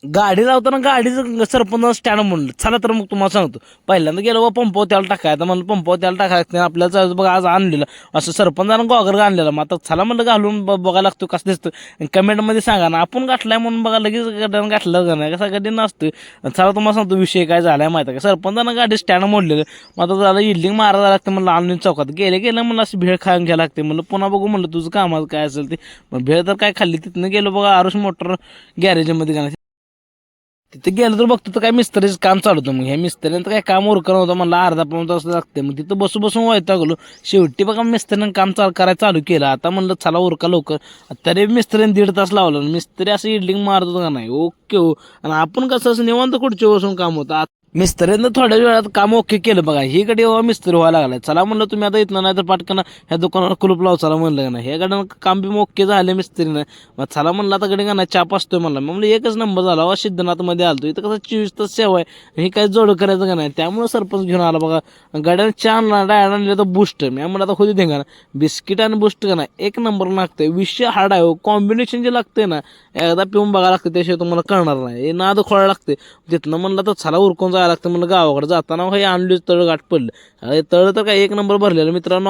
गाडी लावताना गाडीचं सरपंच स्टँड म्हणलं चला तर मग तुम्हाला सांगतो पहिल्यांदा गेलो बा पंपावर त्याला टाकायचं म्हणलं पंपावर त्याला टाकायचं आपल्याला बघा आज आणलेलं असं सरपंचानं गॉगल आणलेलं मग आता चला म्हणलं घालून बघायला लागतो कसं दिसतं कमेंटमध्ये सांगा ना आपण गाठलाय म्हणून बघा लगेच गाड्यानं गाठलं का नाही कसा गाडी नसतं चला तुम्हाला सांगतो विषय काय झालाय माहिती आहे का सरपंचानं गाडी स्टँड मोडलेलं मग आता झालं इल्डिंग मारायला लागतं म्हणलं आणून चौकात गेलं म्हणलं असं भेळ खाऊन घ्यायला लागते म्हणलं पुन्हा बघू म्हणलं तुझं कामाचं काय असेल ते मग भेळ तर काय खाल्ली तिथनं गेलो बघा आरुष मोटर गॅरेजमध्ये का तिथे गेलं तर बघतो तर काय मिस्त्रीचं काम चालू होतं मग ह्या मिस्त्रीनं तर काय काम उरकणं होतं म्हणलं अर्धा पाऊण तास लागते मग तिथं बसून वैतागलो शेवटी बघा मिस्त्रीनं काम करायला चालू केलं आता म्हणलं चला उरका लवकर तरी मिस्त्रीने 1.5 तास लावलं मिस्त्री असं इडलिंग मारत होतं का नाही ओके हो आणि आपण कसं असं निवांत खुर्ची बसून काम होतं मिस्त्रीनं थोड्या वेळात काम ओके केलं बघा ही कडे मिस्त्री व्हायला लागलाय चला म्हणलं तुम्ही आता इथनं नाही तर पाटकन ह्या दुकानावर कुलूप लाव चला म्हणलं का नाही हे गाड्यानं काम बी ओके झाले मिस्त्रीनं मग चला म्हणलं आता कडे का नाही चाप असतोय म्हणलं मग एकच नंबर झाला सिद्धनाथमध्ये आलतो इथं कसं 24 तास सेवा आहे हे काय जोड करायचं का नाही त्यामुळे सरपंच घेऊन आला बघा गाड्यानं चहा डायन आणले तर बूस्ट मी म्हणलं आता खुदी दे का बिस्किट आणि बूस्ट का नाही एक नंबर लागतंय विषय हार्ड आहे कॉम्बिनेशन जे लागतंय ना एकदा पिऊन बघायला लागतं त्याशिवाय तुम्हाला कळणार नाही हे नाद खोळा लागते तिथनं म्हणलं तर चला उरकून जायला लागतं म्हणलं गावाकडे जाताना हे आणलीच तळ गाठ पडलं तळ तर काय एक नंबर भरलेलं मित्रांनो